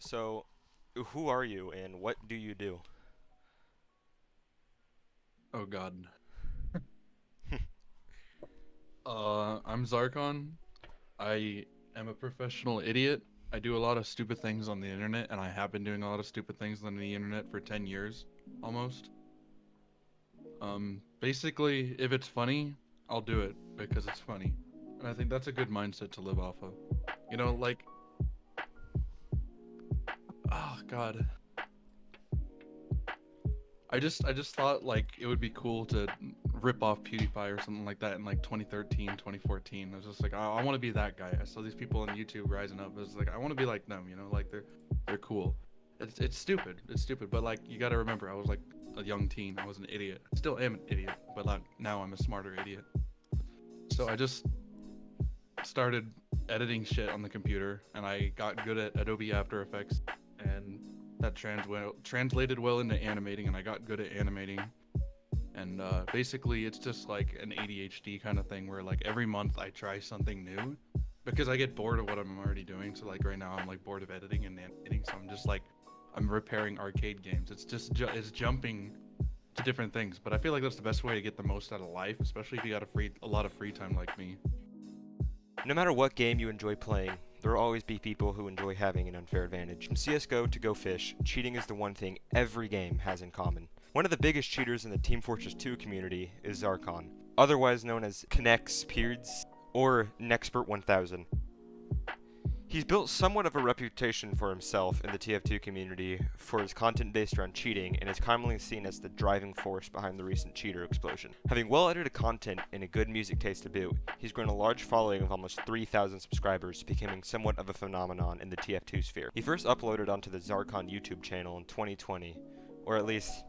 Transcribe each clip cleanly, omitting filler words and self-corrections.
So, who are you and what do you do? Oh God. I'm Xarqon. I am a professional idiot. I do a lot of stupid things on the internet, and I have been doing a lot of stupid things on the internet for 10 years, almost. Basically, if it's funny, I'll do it because it's funny. And I think that's a good mindset to live off of. You know, like, oh God. I just thought like it would be cool to rip off PewDiePie or something like that in like 2013, 2014. I was just like, I want to be that guy. I saw these people on YouTube rising up. I was like, I want to be like them, like they're cool. It's stupid. It's stupid, but like you got to remember I was like a young teen. I was an idiot. I still am an idiot, but like now I'm a smarter idiot. So I just started editing shit on the computer and I got good at Adobe After Effects and that translated well into animating and I got good at animating. And basically it's just like an ADHD kind of thing where like every month I try something new because I get bored of what I'm already doing. So like right now I'm like bored of editing and animating, so I'm just like I'm repairing arcade games. It's just it's jumping to different things, but I feel like that's the best way to get the most out of life, especially if you got a lot of free time like me. No matter what game you enjoy playing, there will always be people who enjoy having an unfair advantage. From CSGO to Go Fish, cheating is the one thing every game has in common. One of the biggest cheaters in the Team Fortress 2 community is Xarqon, otherwise known as Xarqon or Nexpert 1000. He's built somewhat of a reputation for himself in the TF2 community for his content based around cheating and is commonly seen as the driving force behind the recent cheater explosion. Having well edited content and a good music taste to boot, he's grown a large following of almost 3,000 subscribers, becoming somewhat of a phenomenon in the TF2 sphere. He first uploaded onto the Xarqon YouTube channel in 2020, or at least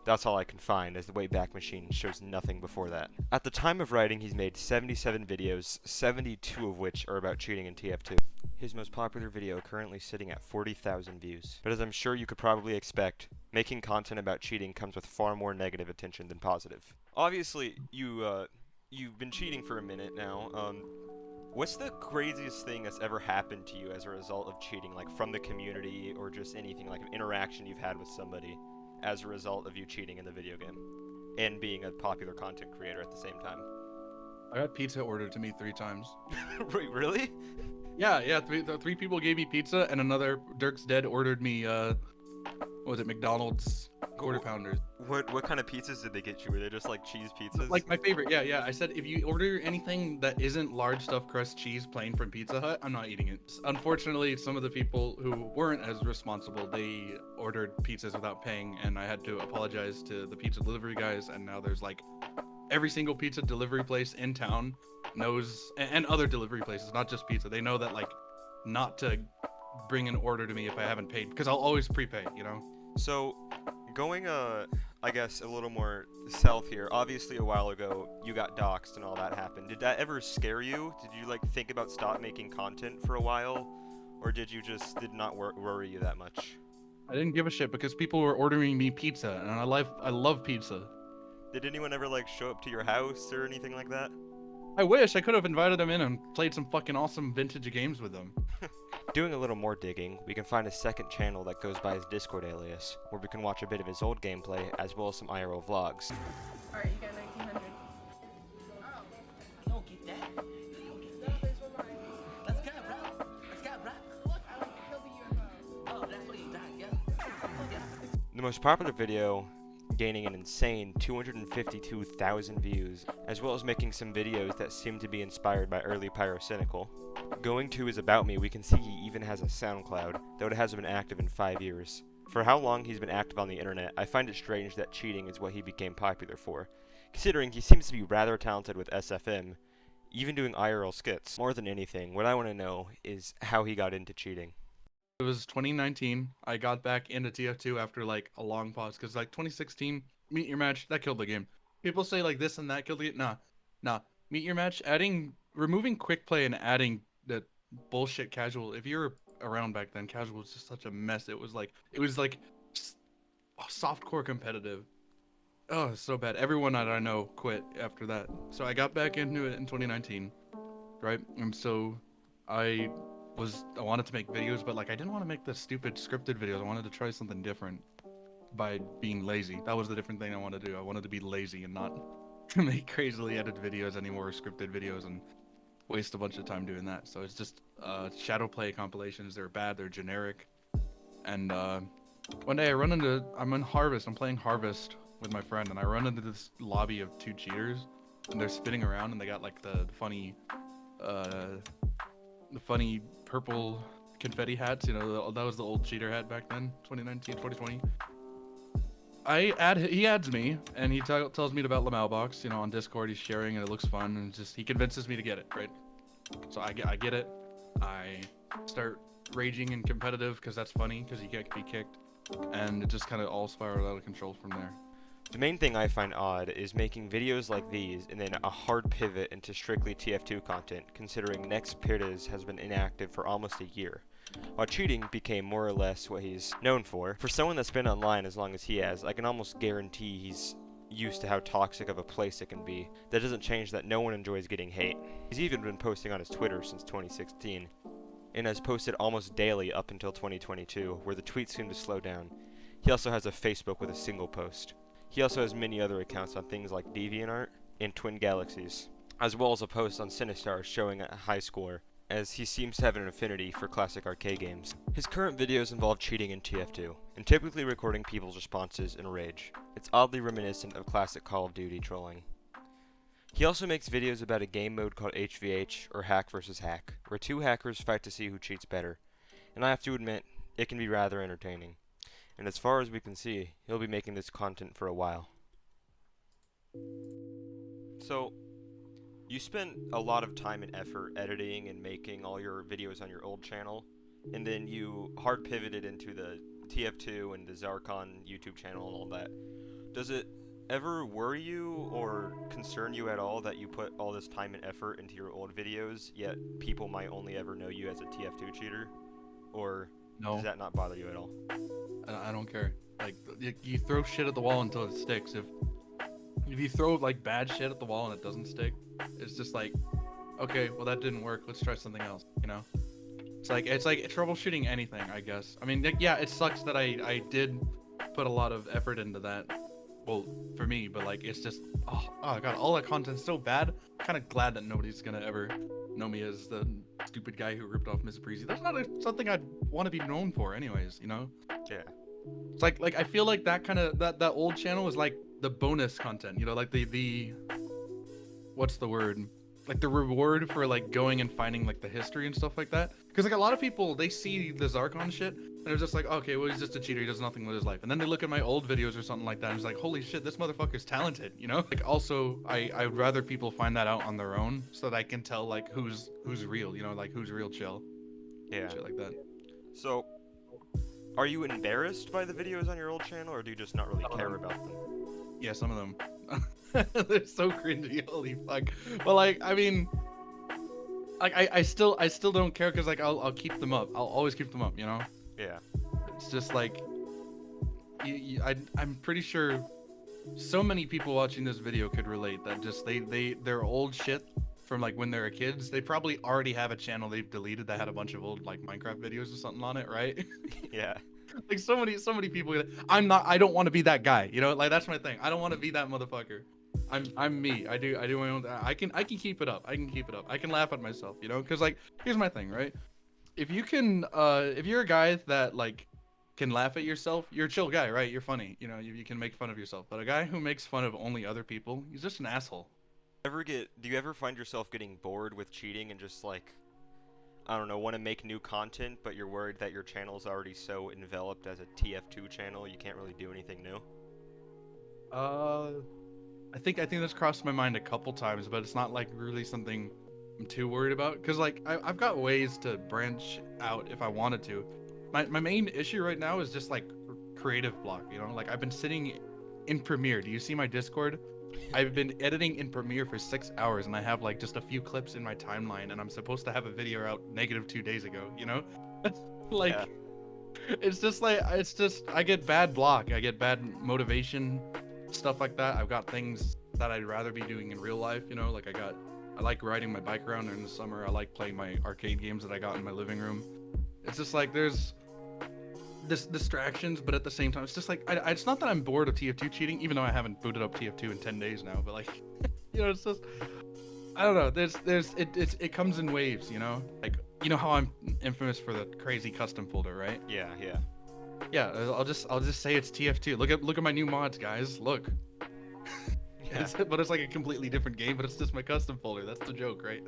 that's all I can find, as the Wayback Machine shows nothing before that. At the time of writing, he's made 77 videos, 72 of which are about cheating in TF2. His most popular video currently sitting at 40,000 views. But as I'm sure you could probably expect, making content about cheating comes with far more negative attention than positive. Obviously, you've been cheating for a minute now. What's the craziest thing that's ever happened to you as a result of cheating, like from the community or just anything, like an interaction you've had with somebody as a result of you cheating in the video game and being a popular content creator at the same time? I got pizza ordered to me 3 times. Wait, really? Yeah. Three people gave me pizza, and another Dirk's Dead ordered me what was it, McDonald's quarter pounders. What kind of pizzas did they get you? Were they just like cheese pizzas? Like my favorite, yeah. I said if you order anything that isn't large stuffed crust cheese plain from Pizza Hut, I'm not eating it. Unfortunately, some of the people who weren't as responsible, they ordered pizzas without paying, and I had to apologize to the pizza delivery guys. And now there's like every single pizza delivery place in town knows, and other delivery places, not just pizza. They know that like not to bring an order to me if I haven't paid because I'll always prepay. So, going I guess a little more south here. Obviously, a while ago you got doxxed and all that happened. Did that ever scare you? Did you like think about stop making content for a while, or did not worry you that much? I didn't give a shit because people were ordering me pizza, and I love pizza. Did anyone ever like show up to your house or anything like that? I wish I could have invited them in and played some fucking awesome vintage games with them. Doing a little more digging, we can find a second channel that goes by his Discord alias, where we can watch a bit of his old gameplay as well as some IRL vlogs. Alright, you got 1900. You don't get that. You don't get that. Let's go, bro. Let's go, bro. Look, I like killed the UFO. Oh, that's where you died, yeah. Oh, yeah. The most popular video gaining an insane 252,000 views, as well as making some videos that seem to be inspired by early Pyrocynical. Going to his About Me, we can see he even has a SoundCloud, though it hasn't been active in 5 years. For how long he's been active on the internet, I find it strange that cheating is what he became popular for, considering he seems to be rather talented with SFM, even doing IRL skits. More than anything, what I want to know is how he got into cheating. It was 2019. I got back into TF2 after like a long pause because like 2016, Meet Your Match, that killed the game. People say like this and that killed the game. Nah. Meet Your Match, removing quick play and adding that bullshit casual. If you were around back then, casual was just such a mess. It was like softcore competitive. Oh, it's so bad. Everyone that I know quit after that. So I got back into it in 2019, right? And so I I wanted to make videos, but like I didn't want to make the stupid scripted videos. I wanted to try something different by being lazy. That was the different thing I wanted to do. I wanted to be lazy and not make crazily edited videos anymore, or scripted videos, and waste a bunch of time doing that. So it's just shadow play compilations. They're bad. They're generic. And one day I'm in Harvest. I'm playing Harvest with my friend, and I run into this lobby of 2 cheaters, and they're spinning around, and they got like the funny purple confetti hats. You know, that was the old cheater hat back then, 2019, 2020. He adds me, and he tells me about Lamau Box, you know, on Discord. He's sharing, and it looks fun, and he convinces me to get it, right? So I get it. I start raging and competitive because that's funny, because you can't be kicked, and it just kind of all spiraled out of control from there. The main thing I find odd is making videos like these and then a hard pivot into strictly TF2 content, considering tf2's has been inactive for almost a year, while cheating became more or less what he's known for. For someone that's been online as long as he has, I can almost guarantee he's used to how toxic of a place it can be. That doesn't change that no one enjoys getting hate. He's even been posting on his Twitter since 2016, and has posted almost daily up until 2022, where the tweets seem to slow down. He also has a Facebook with a single post. He also has many other accounts on things like DeviantArt and Twin Galaxies, as well as a post on Sinistar showing a high score, as he seems to have an affinity for classic arcade games. His current videos involve cheating in TF2, and typically recording people's responses in Rage. It's oddly reminiscent of classic Call of Duty trolling. He also makes videos about a game mode called HVH, or Hack vs. Hack, where 2 hackers fight to see who cheats better, and I have to admit, it can be rather entertaining. And as far as we can see, he'll be making this content for a while. So, you spent a lot of time and effort editing and making all your videos on your old channel, and then you hard pivoted into the TF2 and the Xarqon YouTube channel and all that. Does it ever worry you or concern you at all that you put all this time and effort into your old videos, yet people might only ever know you as a TF2 cheater? Or No, does that not bother you at all? I don't care. Like, you throw shit at the wall until it sticks. If you throw like bad shit at the wall and it doesn't stick, it's just like, okay, well that didn't work. Let's try something else. You know, it's like troubleshooting anything, I guess. I mean, like, yeah, it sucks that I did put a lot of effort into that. Well, for me, but like it's just oh god, all that content's so bad. Kind of glad that nobody's gonna ever know me as the stupid guy who ripped off Miss Breezy. That's not something I'd want to be known for, anyways. You know. Yeah. It's like I feel like that kind of that old channel is like the bonus content, you know, like the what's the word? Like the reward for like going and finding like the history and stuff like that. Because like a lot of people, they see the Xarqon shit and they're just like, okay, well he's just a cheater, he does nothing with his life. And then they look at my old videos or something like that and it's like, holy shit, this motherfucker's talented, you know? Like also I would rather people find that out on their own so that I can tell like who's real, you know, like who's real chill. Yeah. Shit like that. So, are you embarrassed by the videos on your old channel, or do you just not really care about them? Yeah, some of them. They're so cringy, holy fuck. But like, I mean, like I still don't care because like I'll keep them up. I'll always keep them up, you know. Yeah. It's just like, I'm pretty sure so many people watching this video could relate that just their old shit from like when they were kids, they probably already have a channel they've deleted that had a bunch of old like Minecraft videos or something on it, right? Yeah. Like so many people. I don't want to be that guy, you know. Like that's my thing. I don't want to be that motherfucker. I'm me. I do my own. I can keep it up. I can laugh at myself, you know. Because like here's my thing, right? If you can, if you're a guy that like can laugh at yourself, you're a chill guy, right? You're funny, you know. You can make fun of yourself. But a guy who makes fun of only other people, he's just an asshole. Do you ever find yourself getting bored with cheating and just like, I don't know, want to make new content, but you're worried that your channel's already so enveloped as a TF2 channel, you can't really do anything new? I think that's crossed my mind a couple times, but it's not like really something I'm too worried about. Cause like I've got ways to branch out if I wanted to. My main issue right now is just like creative block, you know? Like I've been sitting in Premiere. Do you see my Discord? I've been editing in Premiere for 6 hours and I have like just a few clips in my timeline and I'm supposed to have a video out -2 days ago, you know? Like Yeah. it's just I get bad block, I get bad motivation, stuff like that. I've got things that I'd rather be doing in real life, you know, like I got I like riding my bike around during the summer. I like playing my arcade games that I got in my living room. It's just like there's this distractions, but at the same time, it's just like it's not that I'm bored of TF2 cheating, even though I haven't booted up TF2 in 10 days now. But like, it's just I don't know. It comes in waves, Like how I'm infamous for the crazy custom folder, right? Yeah. Yeah. I'll just say it's TF2. Look at my new mods, guys. Look. Yeah. But it's like a completely different game, but it's just my custom folder. That's the joke, right?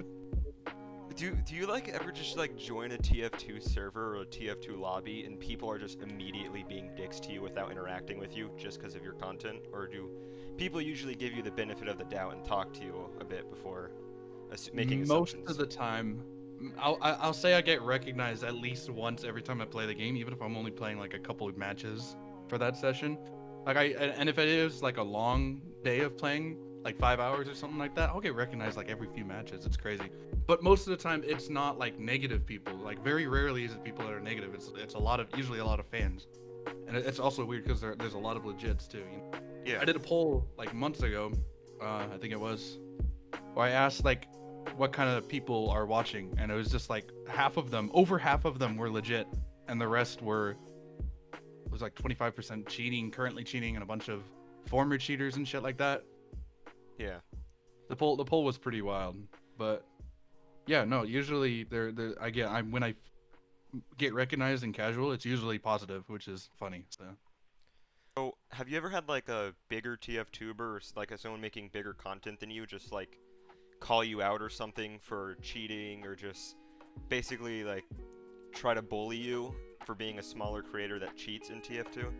Do you like ever just like join a TF2 server or a TF2 lobby and people are just immediately being dicks to you without interacting with you just because of your content, or do people usually give you the benefit of the doubt and talk to you a bit before making assumptions? Most of the time, I'll say I get recognized at least once every time I play the game, even if I'm only playing like a couple of matches for that session. Like and if it is like a long day of playing, like 5 hours or something like that, I'll get recognized like every few matches. It's crazy. But most of the time, it's not like negative people. Like very rarely is it people that are negative. It's usually a lot of fans, and it's also weird because there's a lot of legits too. Yeah. I did a poll like months ago, I think it was, where I asked like what kind of people are watching, and it was just like over half of them were legit, and the rest was like 25% cheating, currently cheating, and a bunch of former cheaters and shit like that. Yeah. The poll was pretty wild, but yeah, no, usually when I get recognized in casual, it's usually positive, which is funny. So, have you ever had like a bigger TF tuber or like someone making bigger content than you just like call you out or something for cheating, or just basically like try to bully you for being a smaller creator that cheats in TF2?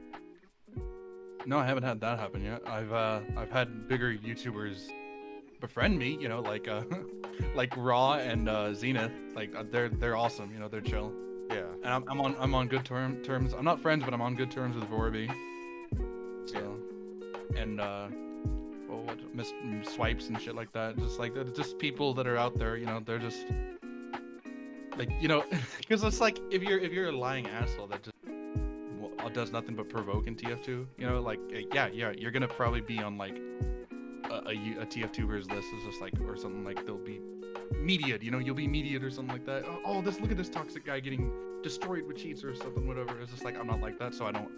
No, I haven't had that happen yet. I've had bigger YouTubers befriend me, like like Raw and Zenith. Like they're awesome, they're chill. Yeah. And I'm on good terms. I'm not friends, but I'm on good terms with Vorby. So, and Miss Swipes and shit like that. Just like just people that are out there, they're just like, because it's like if you're a lying asshole that just does nothing but provoke in TF2, like yeah, you're gonna probably be on like a TF2ver's list. Is just like, or something like they'll be mediated, you'll be mediated or something like that. Oh, look at this toxic guy getting destroyed with cheats or something, whatever. It's just like, I'm not like that, so I don't,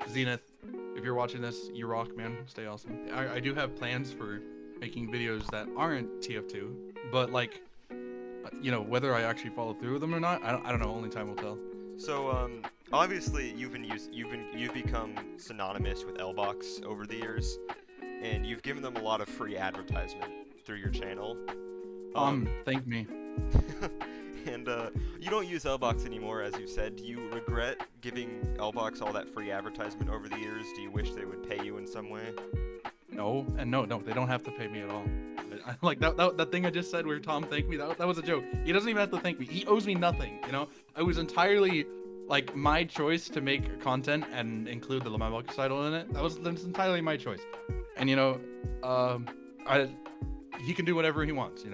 Zenith, if you're watching this, you rock, man. Stay awesome. I do have plans for making videos that aren't TF2, but like, whether I actually follow through with them or not, I don't know. Only time will tell. So, obviously you've become synonymous with Lbox over the years, and you've given them a lot of free advertisement through your channel. Thank me. And you don't use Lbox anymore, as you said. Do you regret giving Lbox all that free advertisement over the years? Do you wish they would pay you in some way? No, and no, they don't have to pay me at all. Like that thing I just said where Tom thanked me, that was a joke. He doesn't even have to thank me. He owes me nothing, I was entirely like my choice to make content and include the Lbox title in it. That's entirely my choice. And he can do whatever he wants,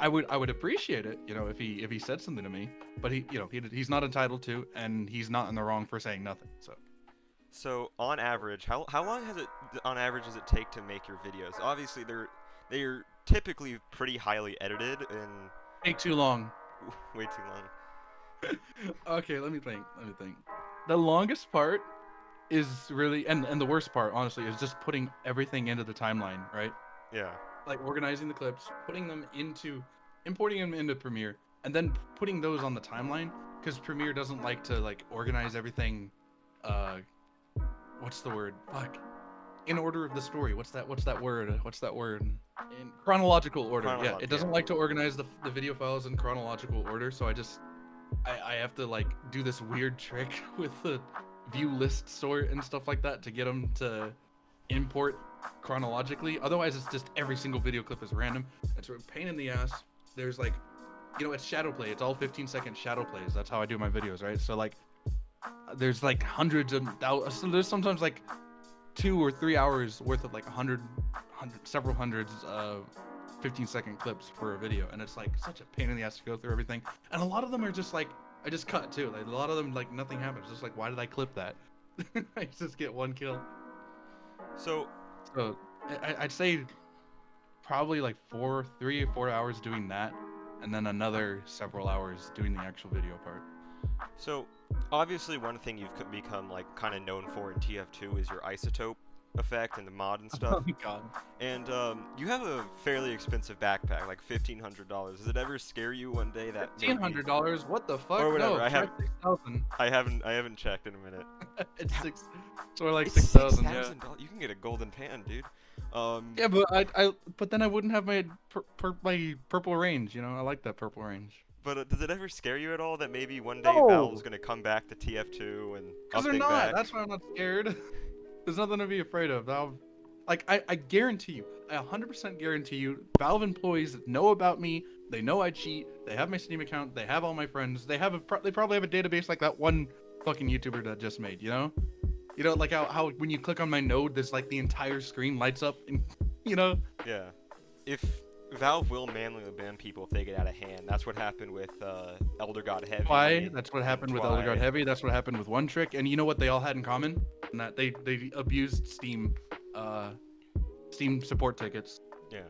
I would appreciate it, if he said something to me, but he's not entitled to, and he's not in the wrong for saying nothing. So on average, how long does it take to make your videos? Obviously they're typically pretty highly edited and take too long. Way too long. Okay, let me think. The longest part is really, and the worst part, honestly, is just putting everything into the timeline, right? Yeah. Like organizing the clips, importing them into Premiere, and then putting those on the timeline, because Premiere doesn't like to like organize everything. What's the word? Fuck. In order of the story. What's that word? In chronological order. Yeah, it doesn't like to organize the video files in chronological order, so I have to like do this weird trick with the view list sort and stuff like that to get them to import chronologically. Otherwise, it's just every single video clip is random. It's a pain in the ass. There's like, it's shadow play. It's all 15-second shadow plays. That's how I do my videos, right? So like, there's like hundreds of thousands. So there's sometimes like 2 or 3 hours worth of like several hundreds of 15-second clips for a video, and it's like such a pain in the ass to go through everything. And a lot of them are just like, I just cut too. Like a lot of them, like nothing happens. Just like, why did I clip that? I just get one kill. So I'd say probably like 3 or 4 hours doing that, and then another several hours doing the actual video part. So, obviously, one thing you've become like kind of known for in TF2 is your isotope effect and the mod and stuff. Oh my god. And you have a fairly expensive backpack, like $1,500. Does it ever scare you one day that maybe- $1,500? What the fuck? Or whatever, No, I have- try 6,000. I haven't checked in a minute. It's or like It's 6,000. Yeah. $6,000. You can get a golden pan, dude. Yeah, but then I wouldn't have my my purple range. You know, I like that purple range. But does it ever scare you at all that maybe one day No. Valve's gonna come back to TF2 and Because they're update not. back? That's why I'm not scared. There's nothing to be afraid of. I guarantee you, I 100% guarantee you, Valve employees know about me. They know I cheat. They have my Steam account. They have all my friends. They probably have a database like that one fucking YouTuber that just made. You know, like how when you click on my node, there's like the entire screen lights up, and you know. Yeah. If Valve will manually ban people if they get out of hand. That's what happened with Elder God Heavy. Why? That's what happened with Elder God Twi. Heavy. That's what happened with One Trick. And you know what they all had in common? And that they abused Steam support tickets. Yeah.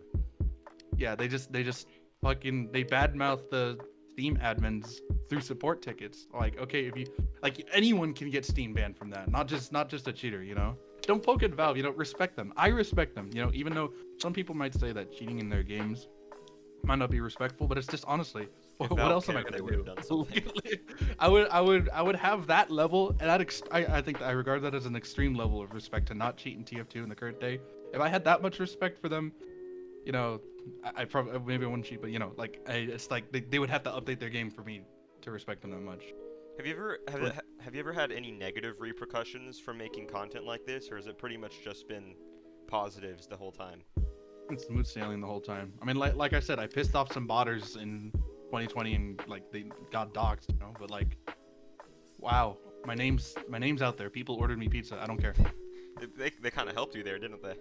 Yeah, they just fucking badmouth the Steam admins through support tickets. Like, okay, if you like, anyone can get Steam banned from that. Not just a cheater, you know. Don't poke at Valve, you know, respect them. I respect them, you know, even though some people might say that cheating in their games might not be respectful, but it's just honestly, If what Valve else am I cared, gonna they do? would've done something. I would have that level, and I think that I regard that as an extreme level of respect to not cheat in TF2 in the current day. If I had that much respect for them, you know, I probably maybe I wouldn't cheat, but you know, like it's like they would have to update their game for me to respect them that much. Have you ever had any negative repercussions from making content like this, or has it pretty much just been positives the whole time? It's smooth sailing the whole time. I mean, like I said, I pissed off some botters in 2020, and like they got doxxed, you know. But like, wow, my name's out there. People ordered me pizza. I don't care. They kind of helped you there, didn't they?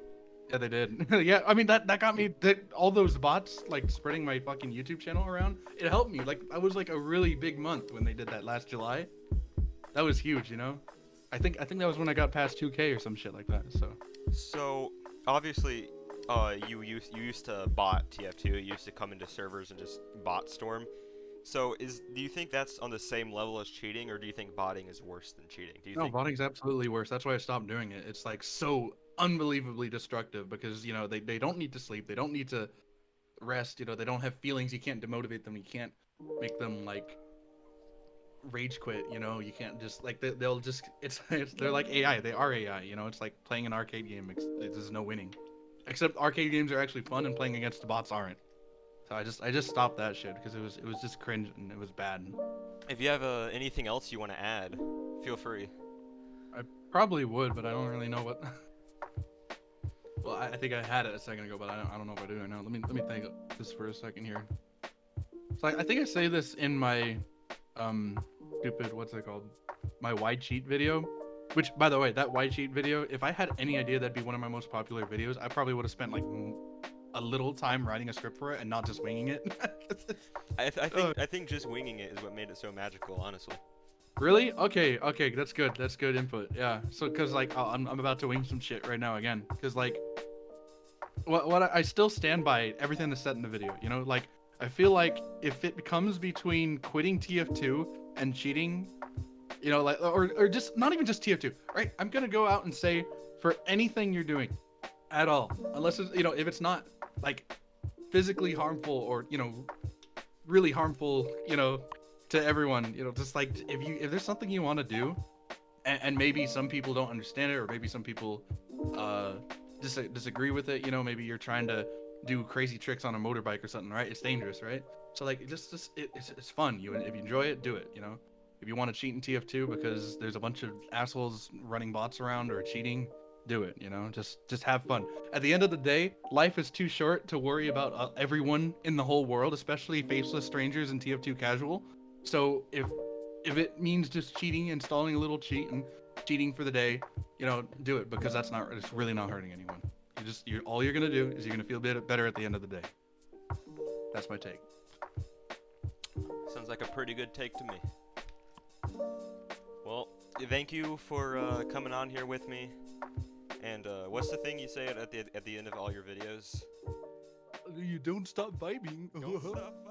Yeah, they did. Yeah, I mean that got me. All those bots like spreading my fucking YouTube channel around. It helped me. Like I was like a really big month when they did that last July. That was huge, you know. I think that was when I got past 2K or some shit like that. So obviously, you used to bot TF2. You used to come into servers and just bot storm. So do you think that's on the same level as cheating, or do you think botting is worse than cheating? Do you No, think? botting's absolutely worse. That's why I stopped doing it. It's like so unbelievably destructive because you know they don't need to sleep. They don't need to rest. You know, they don't have feelings. You can't demotivate them. You can't make them like rage quit. You know, you can't just like they'll just they're like AI. They are AI. You know, it's like playing an arcade game. There's no winning. Except arcade games are actually fun, and playing against the bots aren't. So I just stopped that shit because it was just cringe and it was bad. If you have anything else you want to add, feel free. I probably would, but I don't really know what. Well, I think I had it a second ago, but I don't know if I do or not. Let me think of this for a second here. So I think I say this in my stupid, what's it called? My why cheat video. Which, by the way, that why cheat video, if I had any idea that'd be one of my most popular videos, I probably would have spent like a little time writing a script for it and not just winging it. I think just winging it is what made it so magical, honestly. Really? Okay, that's good. That's good input. Yeah. So, cause like I'm about to wing some shit right now again. Cause like, I still stand by everything that's said in the video. You know, like I feel like if it comes between quitting TF2 and cheating, you know, like or just not even just TF2, right? I'm gonna go out and say for anything you're doing, at all, unless it's, you know, if it's not like physically harmful or you know really harmful, you know, to everyone, you know, just like if there's something you want to do and maybe some people don't understand it or maybe some people disagree with it, you know, maybe you're trying to do crazy tricks on a motorbike or something, right? It's dangerous, right? So like it's fun. If you enjoy it, do it, you know. If you want to cheat in TF2 because there's a bunch of assholes running bots around or cheating, do it, you know. Just have fun. At the end of the day, life is too short to worry about everyone in the whole world, especially faceless strangers in TF2 casual. So if it means just cheating, installing a little cheat and cheating for the day, you know, do it, because it's really not hurting anyone. All you're gonna do is you're gonna feel better at the end of the day. That's my take. Sounds like a pretty good take to me. Well, thank you for coming on here with me. And what's the thing you say at the end of all your videos? You don't stop vibing. Don't stop